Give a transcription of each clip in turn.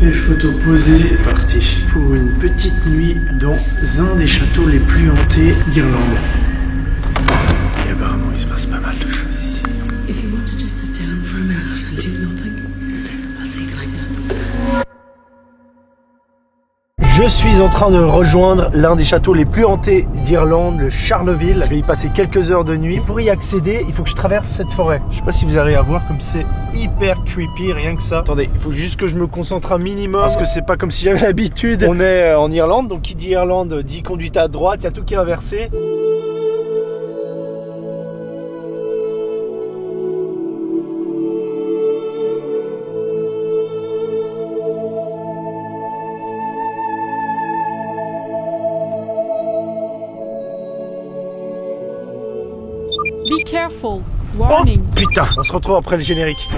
Pêche photo posée, c'est parti pour une petite nuit dans un des châteaux les plus hantés d'Irlande. Et apparemment il se passe pas mal de choses ici. If you want to just sit down for a minute and do nothing, I'll say like that. Je suis en train de rejoindre l'un des châteaux les plus hantés d'Irlande, le Charleville. Je vais y passer quelques heures de nuit. Pour y accéder, il faut que je traverse cette forêt. Je sais pas si vous arrivez à voir comme c'est hyper creepy, rien que ça. Attendez, il faut juste que je me concentre un minimum parce que c'est pas comme si j'avais l'habitude. On est en Irlande, donc qui dit Irlande dit conduite à droite, il y a tout qui est inversé. Be careful. Warning. Oh putain, on se retrouve après le générique.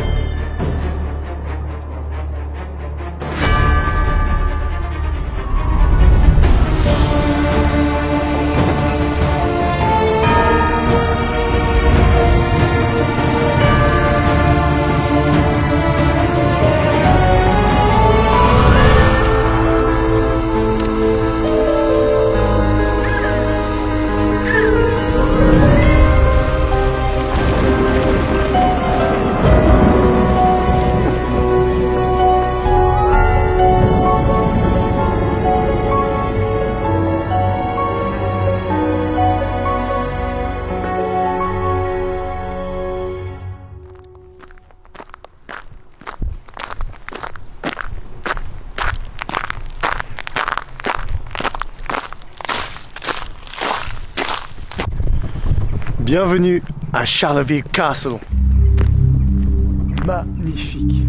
Bienvenue à Charleville Castle. Magnifique.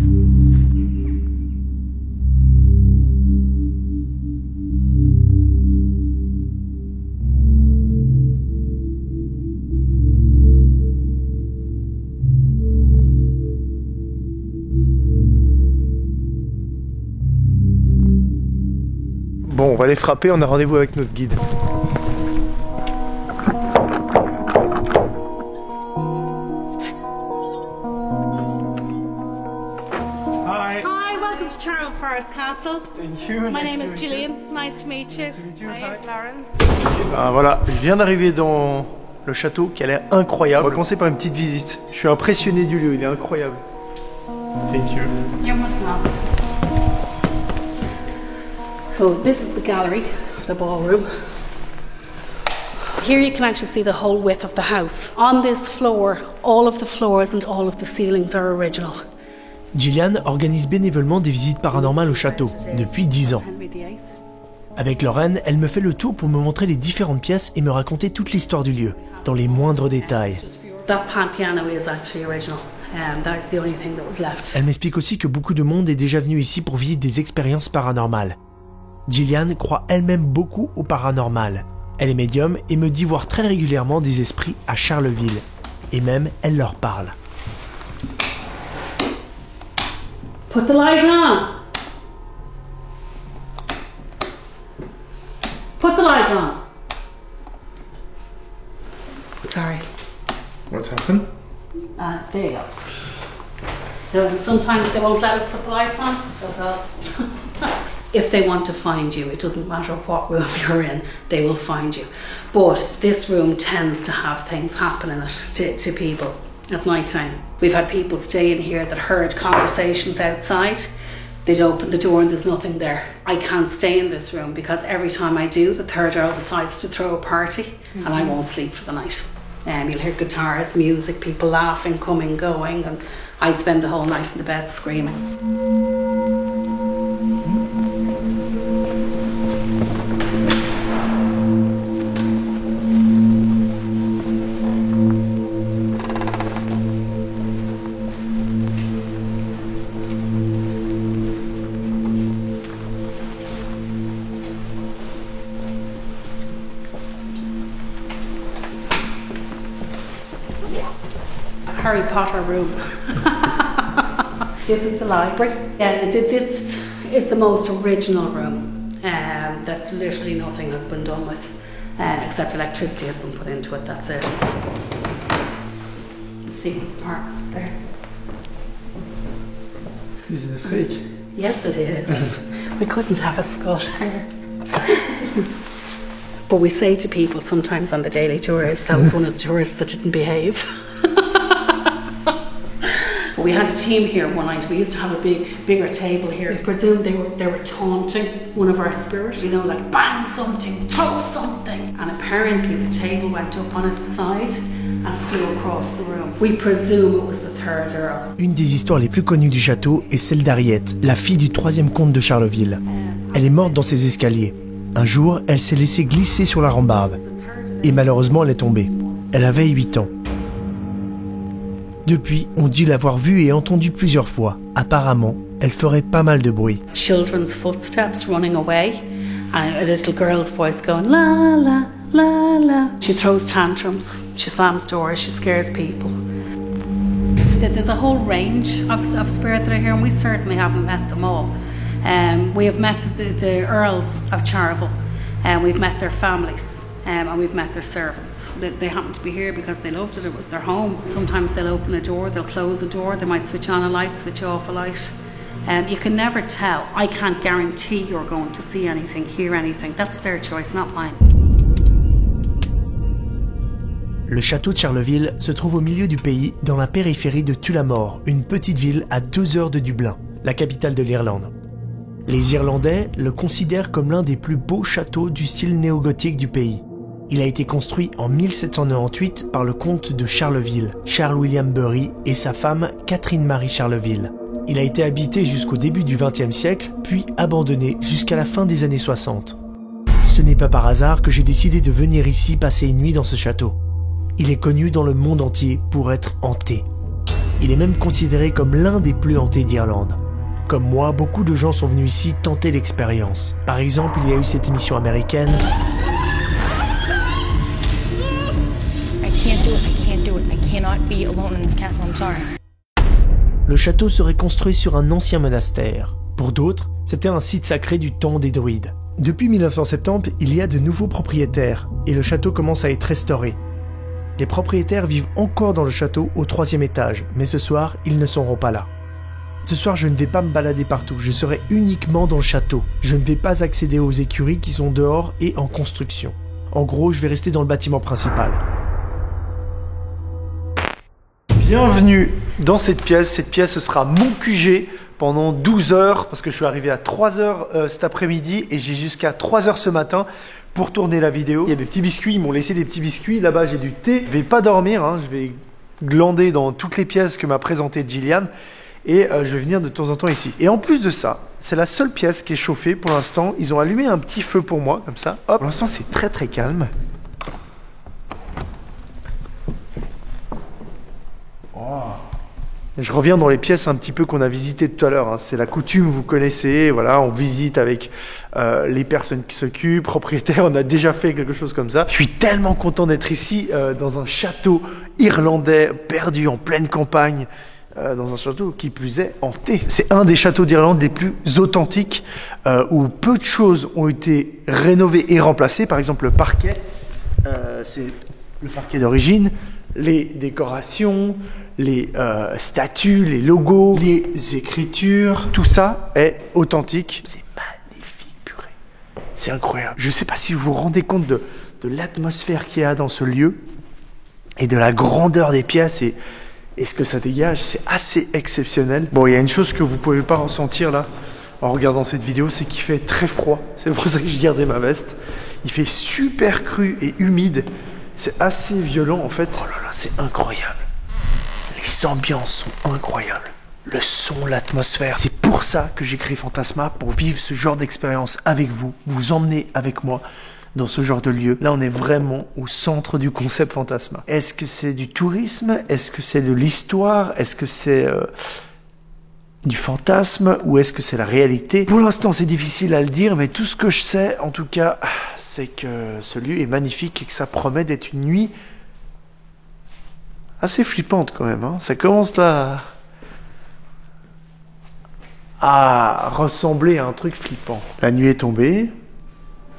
Bon, on va les frapper, on a rendez-vous avec notre guide. Charles Forest Castle. Thank you. My name is Gillian. Nice to meet you. Hi, Lauren. Ah, voilà, je viens d'arriver dans le château qui a l'air incroyable. On va commencer par une petite visite. Je suis impressionné du lieu, il est incroyable. Thank you. You're most welcome. So this is the gallery, the ballroom. Here you can actually see the whole width of the house. On this floor, all of the floors and all of the ceilings are original. Gillian organise bénévolement des visites paranormales au château, depuis 10 ans. Avec Lauren, elle me fait le tour pour me montrer les différentes pièces et me raconter toute l'histoire du lieu, dans les moindres détails. Elle m'explique aussi que beaucoup de monde est déjà venu ici pour vivre des expériences paranormales. Gillian croit elle-même beaucoup au paranormal. Elle est médium et me dit voir très régulièrement des esprits à Charleville. Et même, elle leur parle. Put the light on. Put the light on. Sorry. What's happened? There you go. So sometimes they won't let us put the lights on. That's all. If they want to find you, it doesn't matter what room you're in, they will find you. But this room tends to have things happen in it to people. At night time. We've had people stay in here that heard conversations outside. They'd open the door and there's nothing there. I can't stay in this room because every time I do, the third earl decides to throw a party and I won't sleep for the night. You'll hear guitars, music, people laughing, coming, going, and I spend the whole night in the bed screaming. Harry Potter room. This is the library. This is the most original room that literally nothing has been done with, except electricity has been put into it, that's it. You see the apartments there. This is the fake. Yes, it is. We couldn't have a Scot here. But we say to people sometimes on the daily tours, that was one of the tourists that didn't behave. We had a team here one night. We used to have a bigger table here. We presumed they were taunting one of our spirits, you know, like bang something, throw something. And apparently the table went up on its side and flew across the room. We presume it was the third Earl. Une des histoires les plus connues du château est celle d'Harriet, la fille du 3e comte de Charleville. Elle est morte dans ses escaliers. Un jour, elle s'est laissée glisser sur la rambarde. Et malheureusement, elle est tombée. Elle avait 8 ans. Depuis, on dit l'avoir vue et entendue plusieurs fois. Apparemment, elle ferait pas mal de bruit. Children's footsteps running away, and a little girl's voice going la la la la. She throws tantrums, she slams doors, she scares people. There's a whole range of spirit that are here, and we certainly haven't met them all. We have met the Earls of Charleville, and we've met their families. And we've met their servants. They happen to be here because they loved it. It was their home. Sometimes they'll open a door, they'll close a door, they might switch on a light, switch off a light. You can never tell. I can't guarantee you're going to see anything, hear anything. That's their choice, not mine. Le château de Charleville se trouve au milieu du pays, dans la périphérie de Tullamore, une petite ville à 2 heures de Dublin, la capitale de l'Irlande. Les Irlandais le considèrent comme l'un des plus beaux châteaux du style néo-gothique du pays. Il a été construit en 1798 par le comte de Charleville, Charles William Bury, et sa femme Catherine Marie Charleville. Il a été habité jusqu'au début du XXe siècle, puis abandonné jusqu'à la fin des années 60. Ce n'est pas par hasard que j'ai décidé de venir ici passer une nuit dans ce château. Il est connu dans le monde entier pour être hanté. Il est même considéré comme l'un des plus hantés d'Irlande. Comme moi, beaucoup de gens sont venus ici tenter l'expérience. Par exemple, il y a eu cette émission américaine Le château serait construit sur un ancien monastère. Pour d'autres, c'était un site sacré du temps des druides. Depuis 1970, il y a de nouveaux propriétaires et le château commence à être restauré. Les propriétaires vivent encore dans le château au 3e étage, mais ce soir, ils ne seront pas là. Ce soir, je ne vais pas me balader partout, je serai uniquement dans le château. Je ne vais pas accéder aux écuries qui sont dehors et en construction. En gros, je vais rester dans le bâtiment principal. Bienvenue dans cette pièce. Cette pièce, ce sera mon QG pendant 12 heures, parce que je suis arrivé à 3 heures cet après-midi et j'ai jusqu'à 3 heures ce matin pour tourner la vidéo. Il y a des petits biscuits, ils m'ont laissé des petits biscuits. Là-bas, j'ai du thé. Je vais pas dormir, hein. Je vais glander dans toutes les pièces que m'a présentées Gillian. Et je vais venir de temps en temps ici. Et en plus de ça, c'est la seule pièce qui est chauffée pour l'instant. Ils ont allumé un petit feu pour moi, comme ça. Hop. Pour l'instant, c'est très très calme. Oh. Je reviens dans les pièces un petit peu qu'on a visitées tout à l'heure. Hein. C'est la coutume, vous connaissez. Voilà, on visite avec les personnes qui s'occupent, propriétaires. On a déjà fait quelque chose comme ça. Je suis tellement content d'être ici, dans un château irlandais, perdu en pleine campagne. Dans un château qui plus est hanté. C'est un des châteaux d'Irlande les plus authentiques où peu de choses ont été rénovées et remplacées. Par exemple, le parquet, c'est le parquet d'origine, les décorations, les statues, les logos, les écritures, tout ça est authentique. C'est magnifique, purée. C'est incroyable. Je ne sais pas si vous vous rendez compte de l'atmosphère qu'il y a dans ce lieu et de la grandeur des pièces et ce que ça dégage, c'est assez exceptionnel. Bon, il y a une chose que vous ne pouvez pas ressentir là, en regardant cette vidéo, c'est qu'il fait très froid. C'est pour ça que j'ai gardé ma veste. Il fait super cru et humide. C'est assez violent en fait. Oh là là, c'est incroyable. Les ambiances sont incroyables. Le son, l'atmosphère. C'est pour ça que j'ai créé Fantasma, pour vivre ce genre d'expérience avec vous, vous emmener avec moi dans ce genre de lieu. Là, on est vraiment au centre du concept Fantasma. Est-ce que c'est du tourisme? Est-ce que c'est de l'histoire? Est-ce que c'est du fantasme? Ou est-ce que c'est la réalité? Pour l'instant, c'est difficile à le dire, mais tout ce que je sais, en tout cas, c'est que ce lieu est magnifique et que ça promet d'être une nuit assez flippante quand même. Hein. Ça commence là à ressembler à un truc flippant. La nuit est tombée.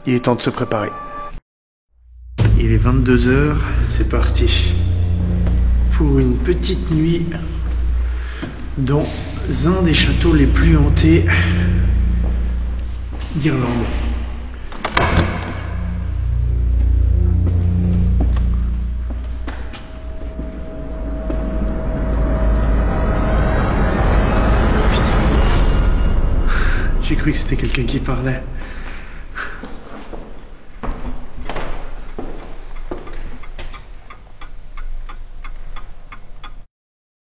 Il est temps de se préparer. Il est 22 h, c'est parti. Pour une petite nuit dans un des châteaux les plus hantés d'Irlande. J'ai cru que c'était quelqu'un qui parlait.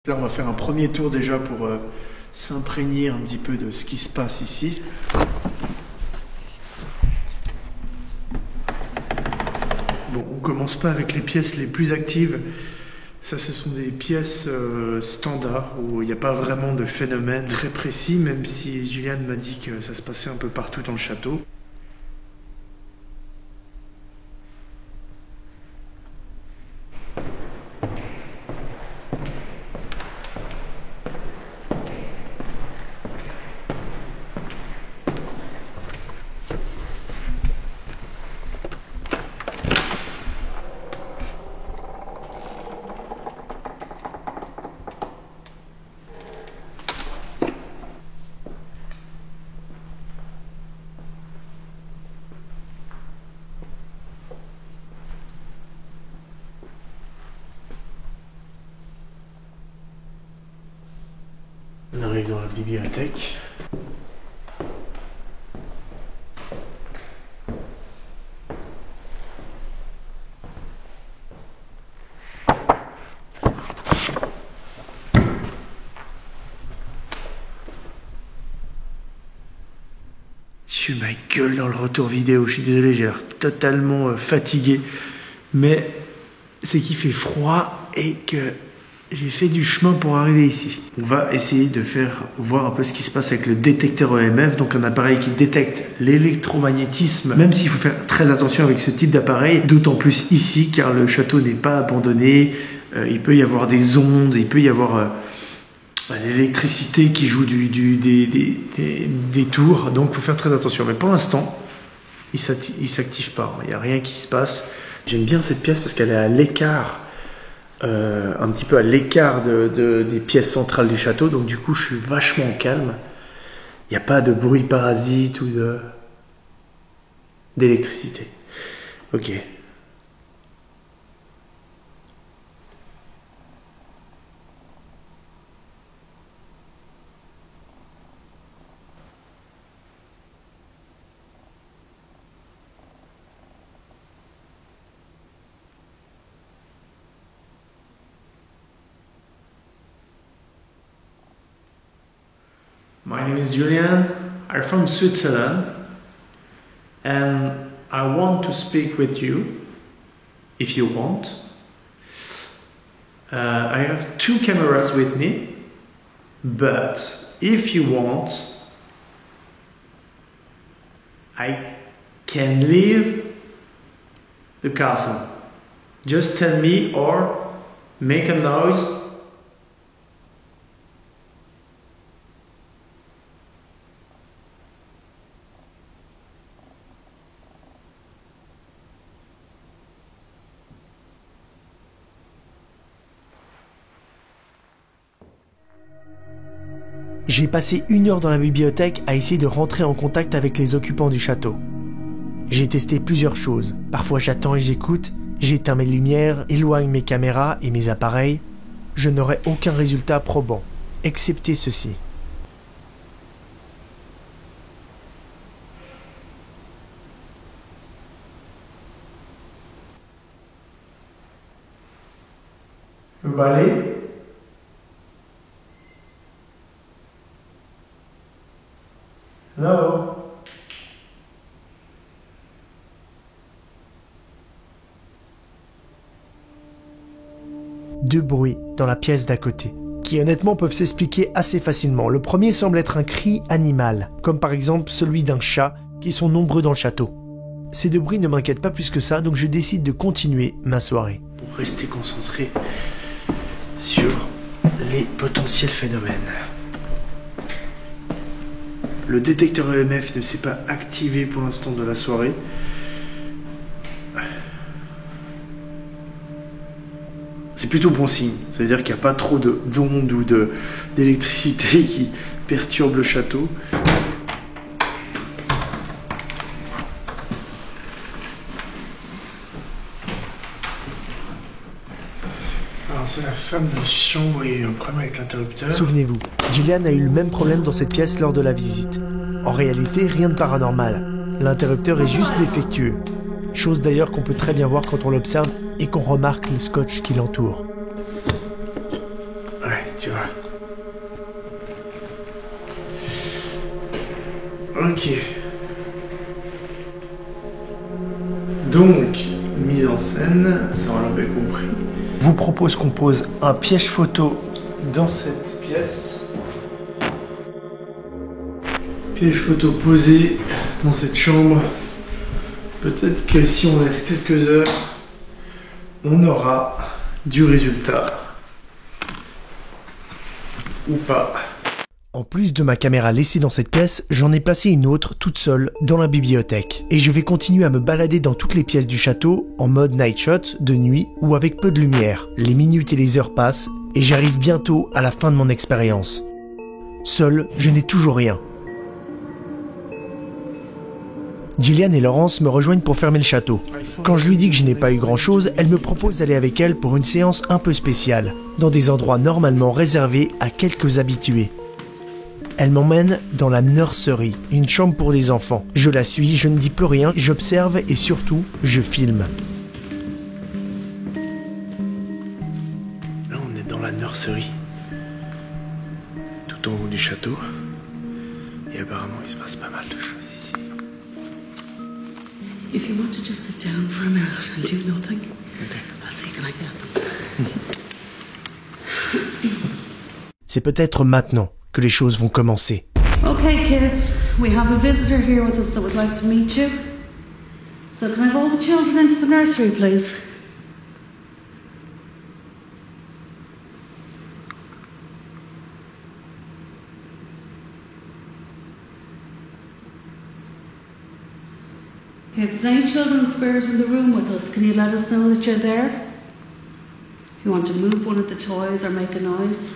Là, on va faire un premier tour déjà pour s'imprégner un petit peu de ce qui se passe ici. Bon, on commence pas avec les pièces les plus actives. Ça, ce sont des pièces standards où il n'y a pas vraiment de phénomène très précis, même si Julian m'a dit que ça se passait un peu partout dans le château. On arrive dans la bibliothèque. Tu ma gueule dans le retour vidéo, je suis désolé, j'ai l'air totalement fatigué, mais c'est qu'il fait froid et que j'ai fait du chemin pour arriver ici. On va essayer de faire voir un peu ce qui se passe avec le détecteur EMF, donc un appareil qui détecte l'électromagnétisme, même s'il faut faire très attention avec ce type d'appareil, d'autant plus ici car le château n'est pas abandonné, il peut y avoir des ondes, il peut y avoir l'électricité qui joue des tours, donc il faut faire très attention. Mais pour l'instant, il s'active pas, il n'y a rien qui se passe. J'aime bien cette pièce parce qu'elle est à l'écart, un petit peu à l'écart des pièces centrales du château, donc du coup je suis vachement calme. Il n'y a pas de bruit parasite ou d'électricité. Ok. My name is Julian. I'm from Switzerland and I want to speak with you if you want. I have 2 cameras with me, but if you want, I can leave the castle. Just tell me or make a noise. J'ai passé 1 heure dans la bibliothèque à essayer de rentrer en contact avec les occupants du château. J'ai testé plusieurs choses. Parfois j'attends et j'écoute, j'éteins mes lumières, éloigne mes caméras et mes appareils. Je n'aurai aucun résultat probant, excepté ceci. Le balai. Hello. Deux bruits dans la pièce d'à côté, qui honnêtement peuvent s'expliquer assez facilement. Le premier semble être un cri animal, comme par exemple celui d'un chat, qui sont nombreux dans le château. Ces deux bruits ne m'inquiètent pas plus que ça, donc je décide de continuer ma soirée. Pour rester concentré sur les potentiels phénomènes. Le détecteur EMF ne s'est pas activé pour l'instant de la soirée. C'est plutôt bon signe. Ça veut dire qu'il n'y a pas trop d'ondes ou d'électricité qui perturbe le château. Alors c'est la femme de chambre et un problème avec l'interrupteur. Souvenez-vous, Gillian a eu le même problème dans cette pièce lors de la visite. En réalité, rien de paranormal. L'interrupteur est juste défectueux. Chose d'ailleurs qu'on peut très bien voir quand on l'observe et qu'on remarque le scotch qui l'entoure. Ouais, tu vois. Ok. Donc, mise en scène, ça on l'avait compris. Je vous propose qu'on pose un piège photo dans cette pièce. Piège photo posé dans cette chambre. Peut-être que si on laisse quelques heures, on aura du résultat. Ou pas. En plus de ma caméra laissée dans cette pièce, j'en ai placé une autre toute seule dans la bibliothèque. Et je vais continuer à me balader dans toutes les pièces du château en mode night shot, de nuit ou avec peu de lumière. Les minutes et les heures passent et j'arrive bientôt à la fin de mon expérience. Seul, je n'ai toujours rien. Gillian et Laurence me rejoignent pour fermer le château. Quand je lui dis que je n'ai pas eu grand chose, elle me propose d'aller avec elle pour une séance un peu spéciale, dans des endroits normalement réservés à quelques habitués. Elle m'emmène dans la nursery, une chambre pour des enfants. Je la suis, je ne dis plus rien, j'observe et surtout, je filme. Là, on est dans la nursery, tout en haut du château. Et apparemment, il se passe pas mal de choses ici. If you want to just sit down for a minute and do nothing, I'll see can I get them. C'est peut-être maintenant que les choses vont commencer. Okay, kids, we have a visitor here with us that would like to meet you. So can I have all the children into the nursery, please? Okay, if there's any children spirit in the room with us, can you let us know that you're there? If you want to move one of the toys or make a noise.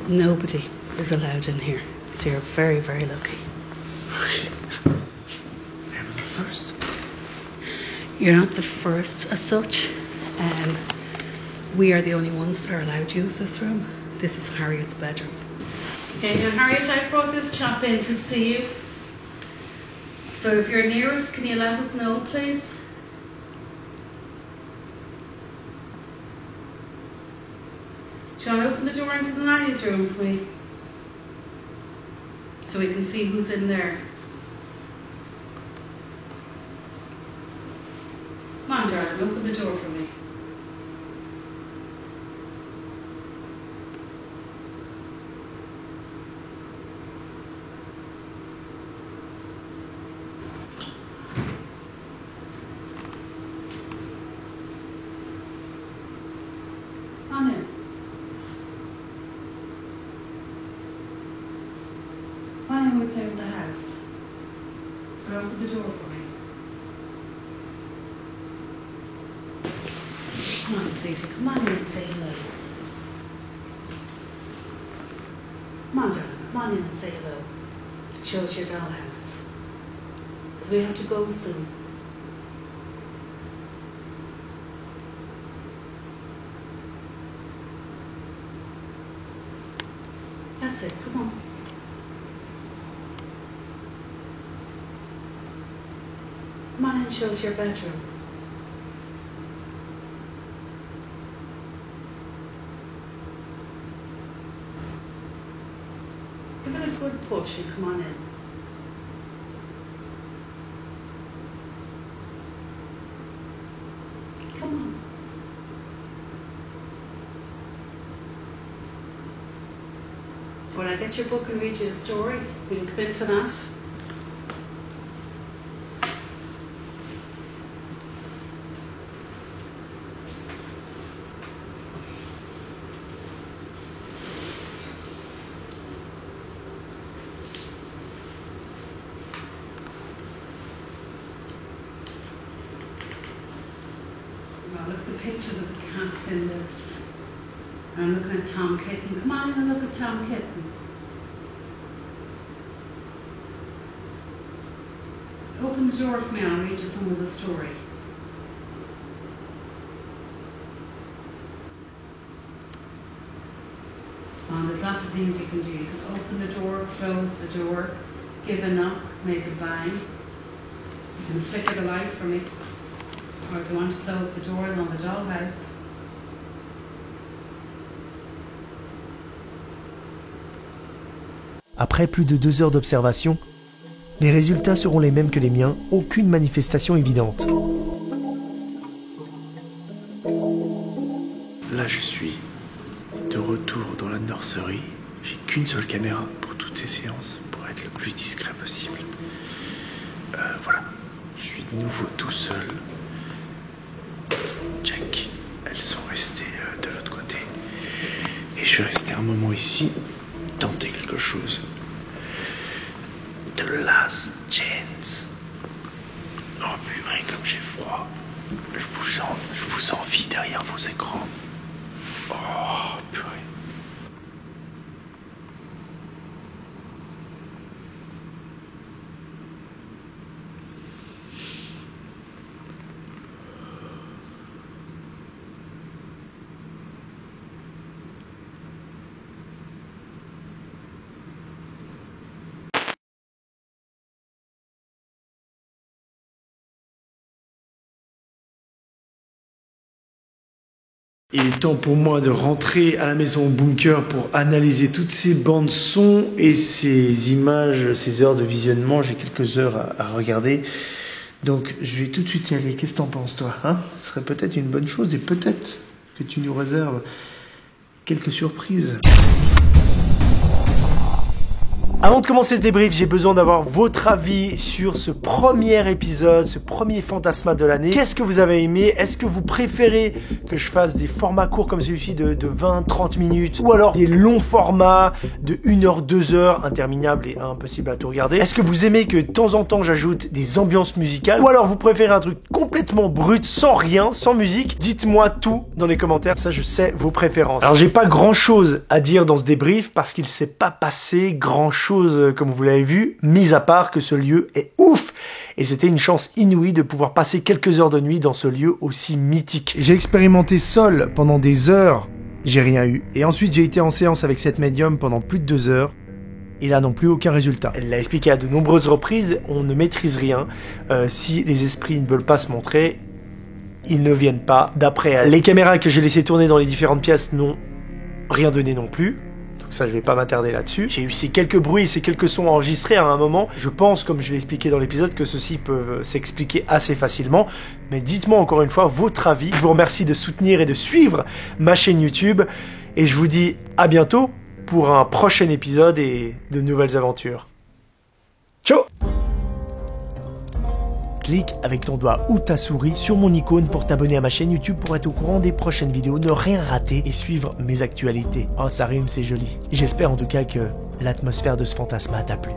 Nobody is allowed in here, so you're very, very lucky. I'm the first. You're not the first as such. We are the only ones that are allowed to use this room. This is Harriet's bedroom. Okay, now Harriet, I brought this chap in to see you. So if you're near us, can you let us know, please? Shall I open the door into the nanny's room for me? So we can see who's in there. Come on, darling, open the door for me. Come on in. Why don't we play with the house? So open the door for me. Come on, sweetie, come on in and say hello. Come on, darling, come on in and say hello. Show us your dollhouse. Because we have to go soon. That's it, come on. Come on in and show us your bedroom. Give it a good push and come on in. Come on. Will I get your book and read you a story? Will you come in for that? Well, look at the pictures of the cats in this. And I'm looking at Tom Kitten. Come on and look at Tom Kitten. Open the door for me, I'll read you some of the story. And there's lots of things you can do. You can open the door, close the door, give a knock, make a bang. You can flicker the light for me. Or if you want to close the doors on the dollhouse. Après plus de 2 heures d'observation, les résultats seront les mêmes que les miens, aucune manifestation évidente. Là, je suis de retour dans la nurserie. J'ai qu'une seule caméra pour toutes ces séances, pour être le plus discret possible. Voilà, je suis de nouveau tout seul. Check, elles sont restées de l'autre côté. Et je vais rester un moment ici, tenter quelque chose. The last chance. Oh purée, comme j'ai froid. Je vous envie derrière vos écrans. Oh purée. Il est temps pour moi de rentrer à la maison bunker pour analyser toutes ces bandes son et ces images, ces heures de visionnement. J'ai quelques heures à regarder. Donc je vais tout de suite y aller. Qu'est-ce que t'en penses toi, hein? Ce serait peut-être une bonne chose et peut-être que tu nous réserves quelques surprises. Avant de commencer ce débrief, j'ai besoin d'avoir votre avis sur ce premier épisode, ce premier fantasma de l'année. Qu'est-ce que vous avez aimé? Est-ce que vous préférez que je fasse des formats courts comme celui-ci de 20-30 minutes? Ou alors des longs formats de 1 heure, 2 heures, interminables et impossibles à tout regarder? Est-ce que vous aimez que de temps en temps j'ajoute des ambiances musicales? Ou alors vous préférez un truc complètement brut, sans rien, sans musique? Dites-moi tout dans les commentaires, ça je sais vos préférences. Alors j'ai pas grand-chose à dire dans ce débrief parce qu'il s'est pas passé grand-chose comme vous l'avez vu, mis à part que ce lieu est ouf et c'était une chance inouïe de pouvoir passer quelques heures de nuit dans ce lieu aussi mythique. J'ai expérimenté seul pendant des heures, j'ai rien eu. Et ensuite j'ai été en séance avec cette médium pendant plus de 2 heures. Et là non plus aucun résultat. Elle l'a expliqué à de nombreuses reprises, on ne maîtrise rien. Si les esprits ne veulent pas se montrer, ils ne viennent pas. D'après elle, les caméras que j'ai laissées tourner dans les différentes pièces n'ont rien donné non plus. Ça, je vais pas m'attarder là-dessus. J'ai eu ces quelques bruits, ces quelques sons enregistrés à un moment. Je pense, comme je l'ai expliqué dans l'épisode, que ceux-ci peuvent s'expliquer assez facilement. Mais dites-moi encore une fois votre avis. Je vous remercie de soutenir et de suivre ma chaîne YouTube. Et je vous dis à bientôt pour un prochain épisode et de nouvelles aventures. Ciao! Clique avec ton doigt ou ta souris sur mon icône pour t'abonner à ma chaîne YouTube pour être au courant des prochaines vidéos, ne rien rater et suivre mes actualités. Oh, ça rime, c'est joli. J'espère en tout cas que l'atmosphère de ce fantasma t'a plu.